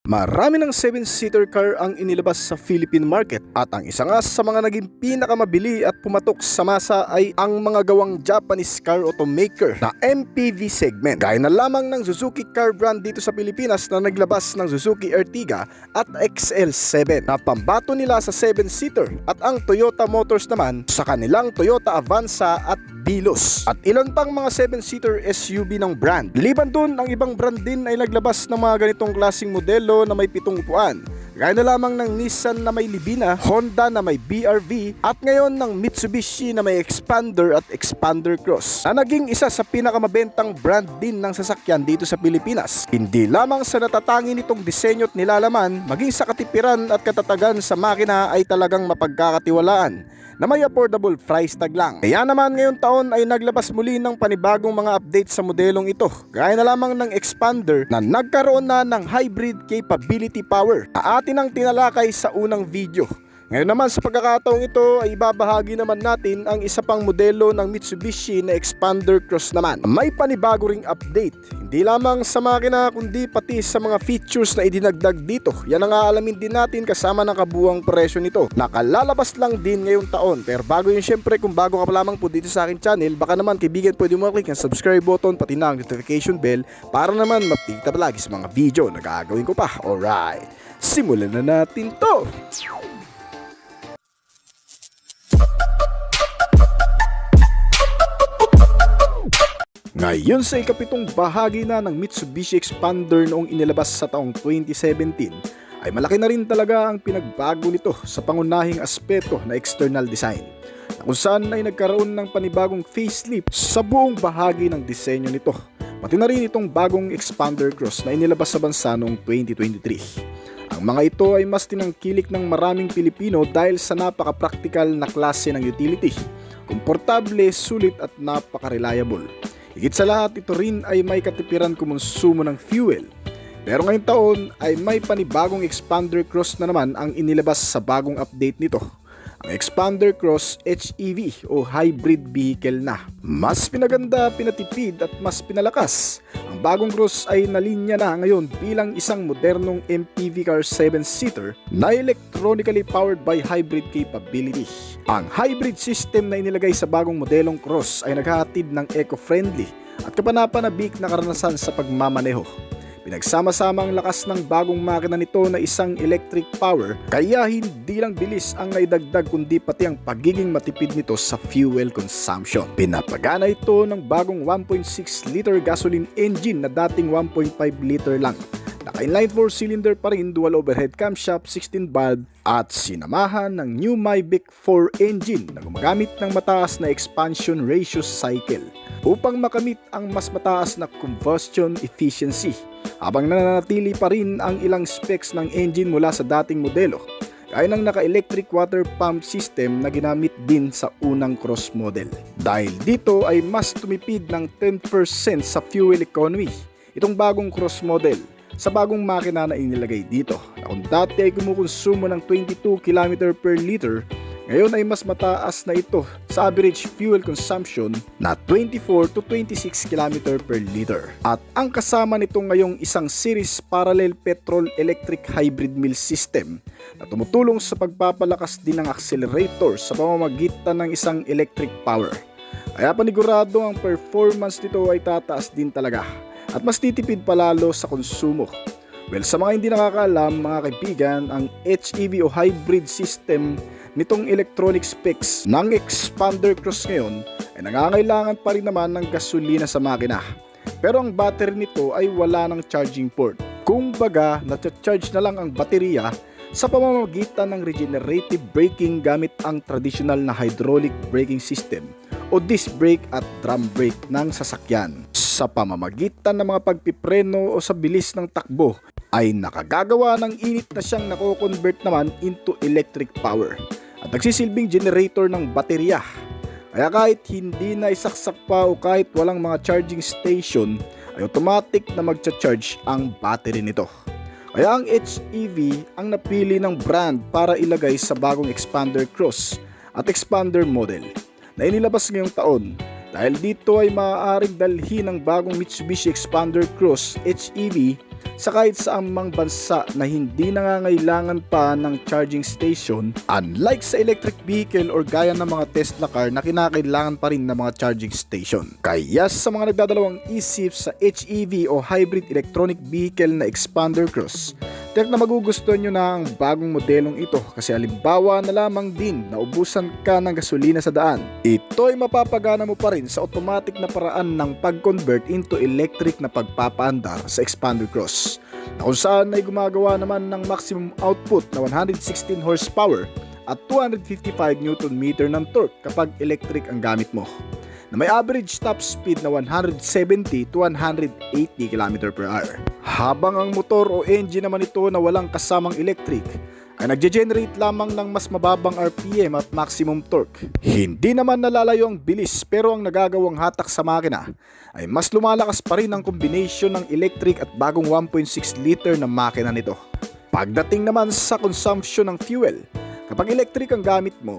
Marami ng 7-seater car ang inilabas sa Philippine market at ang isa nga sa mga naging pinakamabili at pumatok sa masa ay ang mga gawang Japanese car automaker na MPV segment. Gaya na lamang ng Suzuki car brand dito sa Pilipinas na naglabas ng Suzuki Ertiga at XL7 na pambato nila sa 7-seater at ang Toyota Motors naman sa kanilang Toyota Avanza at Vilos. At ilan pang mga 7-seater SUV ng brand. Liban dun, ang ibang brand din ay naglabas ng mga ganitong klaseng modelo na may 7 upuan. Gaya na lamang ng Nissan na may Livina, Honda na may BRV at ngayon ng Mitsubishi na may Expander at Expander Cross na naging isa sa pinakamabentang brand din ng sasakyan dito sa Pilipinas. Hindi lamang sa natatangi nitong disenyo at nilalaman, maging sa katipiran at katatagan sa makina ay talagang mapagkakatiwalaan na may affordable price tag lang. Kaya naman ngayong taon ay naglabas muli ng panibagong mga update sa modelong ito. Gaya na lamang ng Expander na nagkaroon na ng hybrid capability power na atin ang tinalakay sa unang video. Ngayon naman sa pagkakataong ito ay ibabahagi naman natin ang isa pang modelo ng Mitsubishi na Expander Cross naman. May panibago ring update, hindi lamang sa makina kundi pati sa mga features na idinagdag dito. Yan ang aalamin din natin kasama ng kabuuang presyo nito. Nakalalabas lang din ngayong taon, pero bago yun syempre kung bago ka pa lamang po dito sa akin channel, baka naman kaibigan pwede mo click ang subscribe button pati na ang notification bell para naman mapita palagi sa mga video na gagawin ko pa. Alright, simulan na natin to! Ngayon sa ikapitong bahagi na ng Mitsubishi Expander noong inilabas sa taong 2017 ay malaki na rin talaga ang pinagbago nito sa pangunahing aspeto na external design na kung saan ay nagkaroon ng panibagong facelift sa buong bahagi ng disenyo nito, pati na rin itong bagong Expander Cross na inilabas sa bansa noong 2023. Ang mga ito ay mas tinangkilik ng maraming Pilipino dahil sa napaka-practical na klase ng utility, komportable, sulit at napaka-reliable. Higit sa lahat, ito rin ay may katipiran kumonsumo ng fuel. Pero ngayong taon ay may panibagong Expander Cross na naman ang inilabas sa bagong update nito. Ang Expander Cross HEV o hybrid vehicle na. Mas pinaganda, pinatipid at mas pinalakas. Ang bagong Cross ay nalinya na ngayon bilang isang modernong MPV car 7-seater na electronically powered by hybrid capability. Ang hybrid system na inilagay sa bagong modelong Cross ay naghahatid ng eco-friendly at kapanapanabik na karanasan sa pagmamaneho. Pinagsama-sama ang lakas ng bagong makina nito na isang electric power, kaya hindi lang bilis ang naidagdag kundi pati ang pagiging matipid nito sa fuel consumption. Pinapagana ito ng bagong 1.6 liter gasoline engine na dating 1.5 liter lang. Naka-inline 4-cylinder pa rin, dual overhead camshaft, 16 valve at sinamahan ng new Mavic 4 engine na gumagamit ng mataas na expansion ratio cycle upang makamit ang mas mataas na combustion efficiency, habang nananatili pa rin ang ilang specs ng engine mula sa dating modelo, gaya ng naka-electric water pump system na ginamit din sa unang Cross model. Dahil dito ay mas tumipid ng 10% sa fuel economy itong bagong Cross model sa bagong makina na inilagay dito, na kung dati ay kumukonsumo ng 22 km per liter, ngayon ay mas mataas na ito sa average fuel consumption na 24 to 26 km per liter. At ang kasama nito ngayong isang series parallel petrol electric hybrid mill system na tumutulong sa pagpapalakas din ng accelerator sa pamamagitan ng isang electric power. Kaya panigurado ang performance nito ay tataas din talaga at mas titipid palalo sa konsumo. Well, sa mga hindi nakakaalam mga kaibigan, ang HEV o hybrid system nitong electronic specs ng Expander Cross ngayon ay nangangailangan pa rin naman ng gasolina sa makina. Pero ang battery nito ay wala ng charging port. Kumbaga, na-charge na lang ang baterya sa pamamagitan ng regenerative braking gamit ang traditional na hydraulic braking system o disc brake at drum brake ng sasakyan. Sa pamamagitan ng mga pagpipreno o sa bilis ng takbo ay nakagagawa ng init na siyang nako-convert naman into electric power at nagsisilbing generator ng baterya. Kaya kahit hindi na isaksak pa o kahit walang mga charging station ay automatic na magcha-charge ang battery nito. Kaya ang HEV ang napili ng brand para ilagay sa bagong Expander Cross at Expander model na inilabas ngayong taon. Dahil dito ay maaaring dalhin ng bagong Mitsubishi Expander Cross HEV sa kahit saang mang bansa na hindi nangangailangan pa ng charging station, unlike sa electric vehicle or gaya ng mga Tesla car na kinakailangan pa rin ng mga charging station. Kaya sa mga nagdadalawang isip sa HEV o hybrid electronic vehicle na Expander Cross, tiyak na magugustuhan nyo na ang bagong modelong ito kasi halimbawa na lamang din na ubusan ka ng gasolina sa daan. Ito ay mapapagana mo pa rin sa automatic na paraan ng pag-convert into electric na pagpapaandar sa Expander Cross, na kung saan ay gumagawa naman ng maximum output na 116 horsepower at 255 Nm ng torque kapag electric ang gamit mo, na may average top speed na 170 to 180 km/h. Habang ang motor o engine naman ito na walang kasamang electric ay nagge-generate lamang ng mas mababang RPM at maximum torque. Hindi naman nalalayo ang bilis, pero ang nagagawang hatak sa makina ay mas lumalakas pa rin ang combination ng electric at bagong 1.6 liter na makina nito. Pagdating naman sa consumption ng fuel, kapag electric ang gamit mo,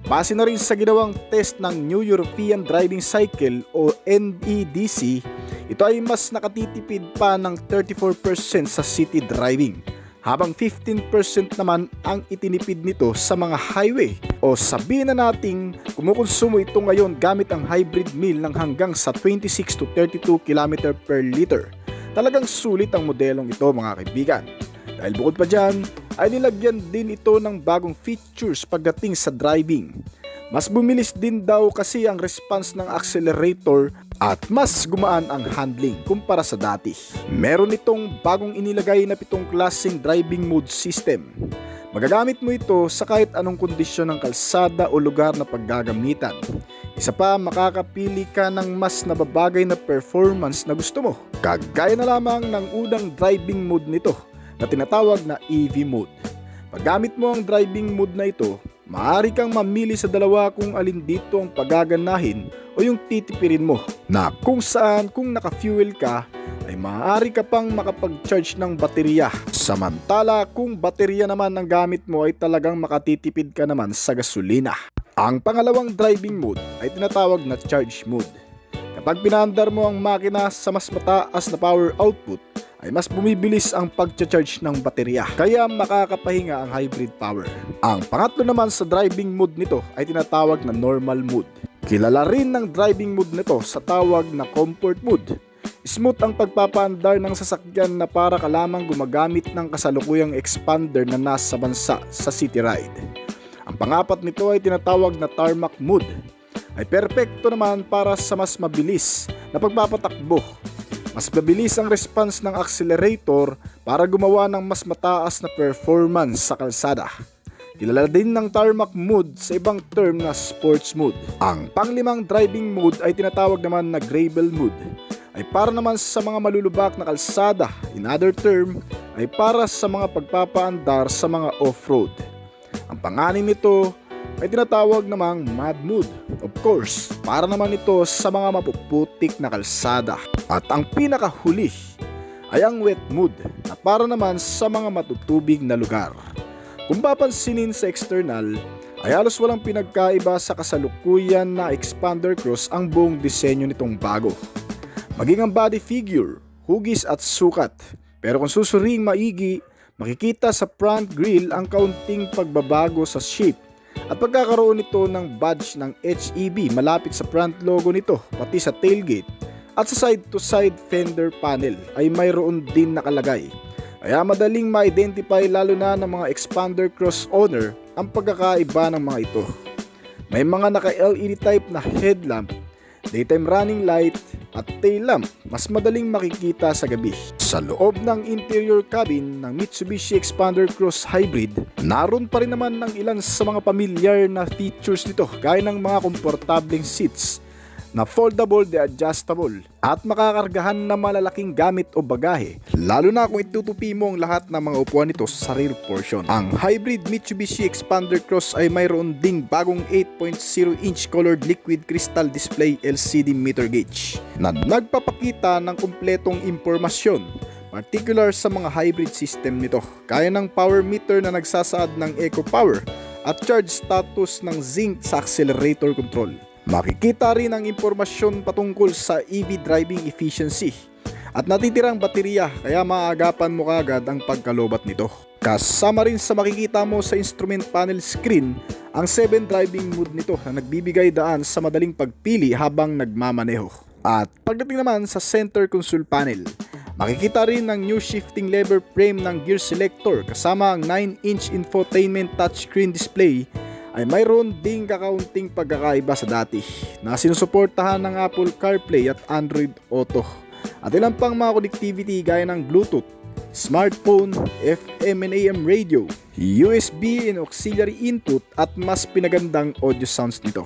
base na rin sa ginawang test ng New European Driving Cycle o NEDC, ito ay mas nakatitipid pa ng 34% sa city driving, habang 15% naman ang itinipid nito sa mga highway. O sabihin na nating kumukonsumo ito ngayon gamit ang hybrid mill ng hanggang sa 26 to 32 km per liter. Talagang sulit ang modelong ito mga kaibigan. Dahil bukod pa dyan, ay nilagyan din ito ng bagong features pagdating sa driving. Mas bumilis din daw kasi ang response ng accelerator at mas gumaan ang handling kumpara sa dati. Meron itong bagong inilagay na 7 klaseng driving mode system. Magagamit mo ito sa kahit anong kondisyon ng kalsada o lugar na paggagamitan. Isa pa, makakapili ka ng mas nababagay na performance na gusto mo. Kagaya na lamang ng unang driving mode nito na tinatawag na EV mode. Pag gamit mo ang driving mode na ito, maaari kang mamili sa dalawa kung alin dito ang pagaganahin o yung titipirin mo, na kung saan kung naka-fuel ka ay maaari ka pang makapag-charge ng baterya. Samantala kung baterya naman ang gamit mo ay talagang makatitipid ka naman sa gasolina. Ang pangalawang driving mode ay tinatawag na charge mode. Kapag pinaandar mo ang makina sa mas mataas na power output, ay mas bumibilis ang pag-charge ng baterya, kaya makakapahinga ang hybrid power. Ang pangatlo naman sa driving mode nito ay tinatawag na normal mode. Kilala rin ng driving mode nito sa tawag na comfort mode. Smooth ang pagpapaandar ng sasakyan na para ka lamang gumagamit ng kasalukuyang expander na nasa bansa sa city ride. Ang pangapat nito ay tinatawag na tarmac mode. Ay perpekto naman para sa mas mabilis na pagpapatakbo. Mas mabilis ang response ng accelerator para gumawa ng mas mataas na performance sa kalsada. Kilala din ng tarmac mode sa ibang term na sports mode. Ang panglimang driving mode ay tinatawag naman na gravel mode. Ay para naman sa mga malulubak na kalsada. In other term, ay para sa mga pagpapaandar sa mga off-road. Ang panganim nito ay tinatawag namang mud mode. Of course, para naman ito sa mga mapuputik na kalsada. At ang pinakahuli ay ang wet mode, na para naman sa mga matutubig na lugar. Kung papansinin sa external, ay halos walang pinagkaiba sa kasalukuyan na Expander Cross ang buong disenyo nitong bago. Maging ang body figure, hugis at sukat. Pero kung susuriing maigi, makikita sa front grille ang kaunting pagbabago sa shape at pagkakaroon nito ng badge ng HEV malapit sa front logo nito, pati sa tailgate at sa side-to-side fender panel ay mayroon din nakalagay. Kaya madaling ma-identify lalo na ng mga Expander Cross owner ang pagkakaiba ng mga ito. May mga naka-LED type na headlamp, daytime running light at tail lamp, mas madaling makikita sa gabi. Sa loob ng interior cabin ng Mitsubishi Expander Cross Hybrid, naroon pa rin naman ng ilan sa mga pamilyar na features nito, gaya ng mga komportableng seats na foldable de adjustable at makakargahan na malalaking gamit o bagahe, lalo na kung itutupi mo ang lahat ng mga upuan nito sa rear portion. Ang hybrid Mitsubishi Expander Cross ay mayroon ding bagong 8.0-inch colored liquid crystal display LCD meter gauge na nagpapakita ng kumpletong impormasyon, particular sa mga hybrid system nito, kaya ng power meter na nagsasaad ng eco power at charge status ng zinc sa accelerator control. Makikita rin ang impormasyon patungkol sa EV driving efficiency at natitirang baterya kaya maaagapan mo kagad ang pagkalobat nito. Kasama rin sa makikita mo sa instrument panel screen ang 7 driving mode nito na nagbibigay daan sa madaling pagpili habang nagmamaneho. At pagdating naman sa center console panel, makikita rin ang new shifting lever frame ng gear selector kasama ang 9-inch infotainment touchscreen display ay mayroon ding kakaunting pagkakaiba sa dati na sinusuportahan ng Apple CarPlay at Android Auto at ilang pang mga connectivity gaya ng Bluetooth, smartphone, FM and AM radio, USB and auxiliary input at mas pinagandang audio sounds nito.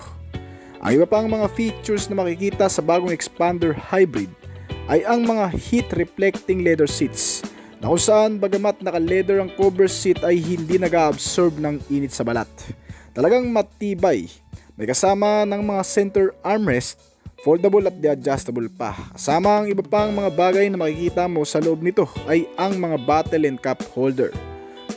Ang iba pang mga features na makikita sa bagong Expander Hybrid ay ang mga heat reflecting leather seats na kung saan bagamat naka-leather ang cover seat ay hindi nag-absorb ng init sa balat. Talagang matibay. May kasama ng mga center armrest, foldable at adjustable pa. Kasama ang iba pang mga bagay na makikita mo sa loob nito ay ang mga bottle and cup holder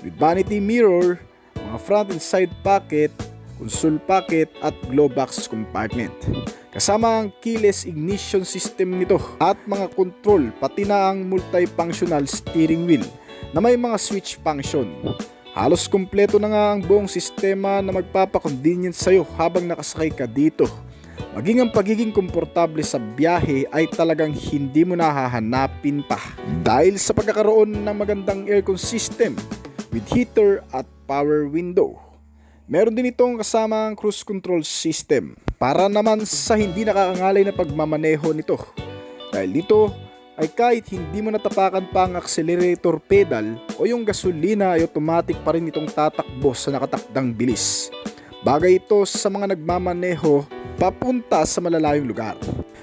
with vanity mirror, mga front and side pocket, console pocket at glove box compartment. Kasama ang keyless ignition system nito at mga control pati na ang multifunctional steering wheel na may mga switch function. Halos kumpleto na nga ang buong sistema na magpapakonvenience sa'yo habang nakasakay ka dito. Maging ang pagiging komportable sa biyahe ay talagang hindi mo nahahanapin pa dahil sa pagkakaroon ng magandang aircon system with heater at power window. Meron din itong kasamang cruise control system para naman sa hindi nakakangalay na pagmamaneho nito. Dahil dito ay kahit hindi mo natapakan pa ang accelerator pedal o yung gasolina ay automatic pa rin itong tatakbo sa nakatakdang bilis. Bagay ito sa mga nagmamaneho papunta sa malalayong lugar.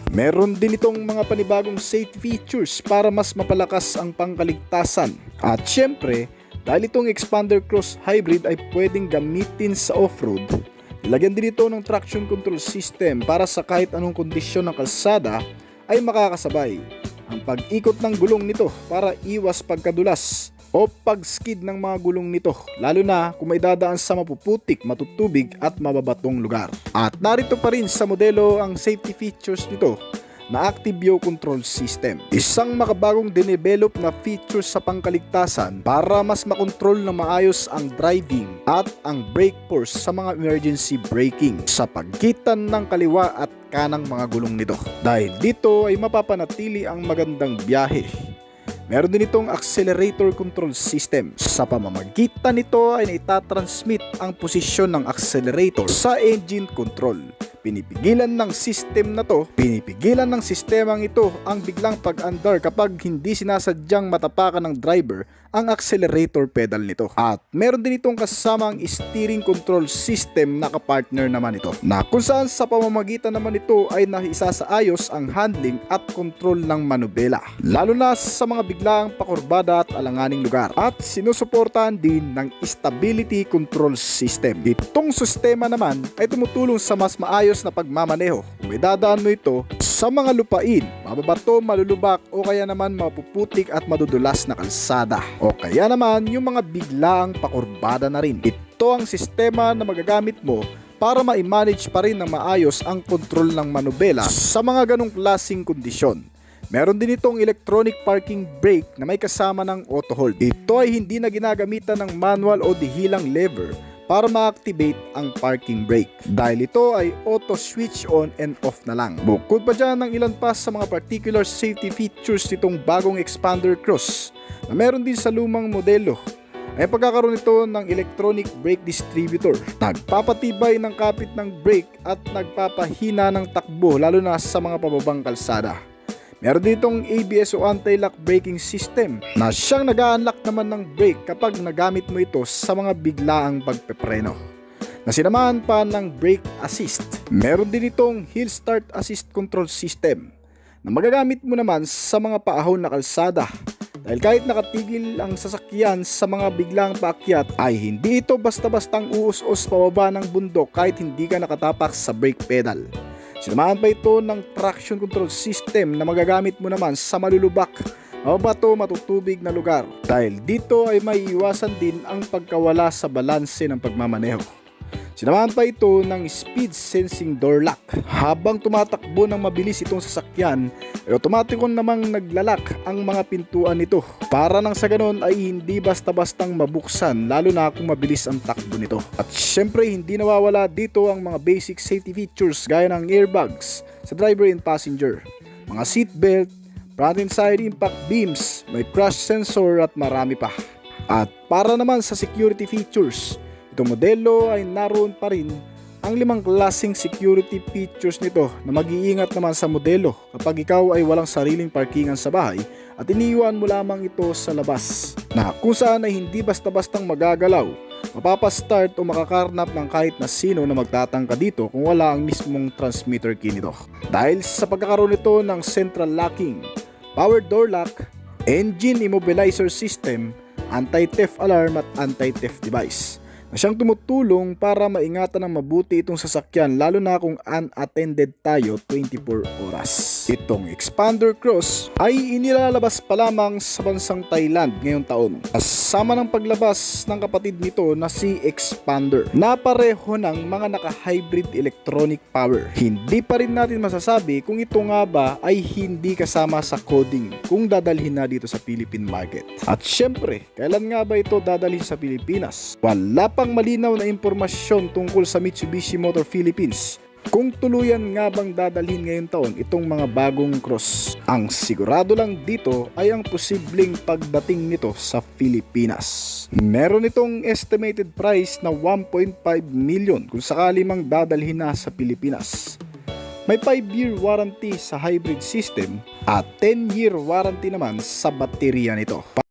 Meron din itong mga panibagong safety features para mas mapalakas ang pangkaligtasan. At syempre, dahil itong Expander Cross Hybrid ay pwedeng gamitin sa off-road, nilagyan din ito ng traction control system para sa kahit anong kondisyon ng kalsada ay makakasabay ang pag-ikot ng gulong nito para iwas pagkadulas o pag-skid ng mga gulong nito, lalo na kung may dadaan sa mapuputik, matutubig at mababatong lugar. At narito pa rin sa modelo ang safety features nito na Active Yaw Control System. Isang makabagong dinevelop na feature sa pangkaligtasan para mas makontrol na maayos ang driving at ang brake force sa mga emergency braking sa pagitan ng kaliwa at kanang mga gulong nito. Dahil dito ay mapapanatili ang magandang biyahe. Meron din itong accelerator control system. Sa pamamagitan nito ay naitatransmit ang posisyon ng accelerator sa engine control. Pinipigilan ng sistemang ito ang biglang pag-andar kapag hindi sinasadyang matapakan ng driver ang accelerator pedal nito. At meron din itong kasamang steering control system na kapartner naman ito, na kung saan sa pamamagitan naman ito ay naisasaayos ang handling at control ng manubela, lalo na sa mga biglaang pakurbada at alanganing lugar. At sinusuportahan din ng stability control system. Itong sistema naman ay tumutulong sa mas maayos na pagmamaneho kung may dadaan mo ito sa mga lupain, mababato, malulubak o kaya naman mapuputik at madudulas na kalsada, o kaya naman yung mga biglaang pakurbada na rin. Ito ang sistema na magagamit mo para ma-manage pa rin ng maayos ang kontrol ng manubela sa mga ganong klaseng kondisyon. Meron din itong electronic parking brake na may kasama ng auto hold. Ito ay hindi na ginagamitan ng manual o dihilang lever para ma-activate ang parking brake, dahil ito ay auto switch on and off na lang. Bukod pa dyan ng ilan pa sa mga particular safety features nitong bagong Expander Cross na meron din sa lumang modelo ay pagkakaroon nito ng electronic brake distributor. Nagpapatibay ng kapit ng brake at nagpapahina ng takbo lalo na sa mga pababang kalsada. Meron ditong ABS o anti-lock braking system na siyang nag-a-unlock naman ng brake kapag nagamit mo ito sa mga biglaang pagpepreno, na sinamahan pa ng brake assist. Meron din itong hill start assist control system na magagamit mo naman sa mga paahon na kalsada, dahil kahit nakatigil ang sasakyan sa mga biglang paakyat ay hindi ito basta-bastang uus-us pababa ng bundok kahit hindi ka nakatapak sa brake pedal. Sinamahan pa ito ng traction control system na magagamit mo naman sa malulubak, mababato, matutubig na lugar, dahil dito ay may iwasan din ang pagkawala sa balanse ng pagmamaneho. Sinamahan pa ito ng speed sensing door lock. Habang tumatakbo ng mabilis itong sasakyan, ay otomatikon namang naglalak ang mga pintuan nito para nang sa ganon ay hindi basta-bastang mabuksan, lalo na kung mabilis ang takbo nito. At syempre hindi nawawala dito ang mga basic safety features gaya ng airbags sa driver and passenger, mga seatbelt, front and side impact beams, may crash sensor at marami pa. At para naman sa security features, itong modelo ay naroon pa rin ang 5 klaseng security features nito na mag-iingat naman sa modelo kapag ikaw ay walang sariling parkingan sa bahay at iniiwan mo lamang ito sa labas, na kung saan ay hindi basta-bastang magagalaw, mapapastart o makakarnap ng kahit na sino na magtatangka dito kung wala ang mismong transmitter key nito. Dahil sa pagkakaroon nito ng central locking, power door lock, engine immobilizer system, anti-theft alarm at anti-theft device na siyang tumutulong para maingatan ng mabuti itong sasakyan, lalo na kung unattended tayo 24 oras. Itong Expander Cross ay inilalabas pa lamang sa bansang Thailand ngayong taon, kasama ng paglabas ng kapatid nito na si Expander na pareho ng mga naka-hybrid electronic power. Hindi pa rin natin masasabi kung ito nga ba ay hindi kasama sa coding kung dadalhin na dito sa Philippine market. At syempre, kailan nga ba ito dadalhin sa Pilipinas? Wala pang malinaw na impormasyon tungkol sa Mitsubishi Motor Philippines kung tuluyan nga bang dadalhin ngayong taon itong mga bagong cross. Ang sigurado lang dito ay ang posibleng pagdating nito sa Pilipinas. Meron itong estimated price na 1.5 million kung sakali mang dadalhin na sa Pilipinas. May 5-year warranty sa hybrid system at 10-year warranty naman sa baterya nito.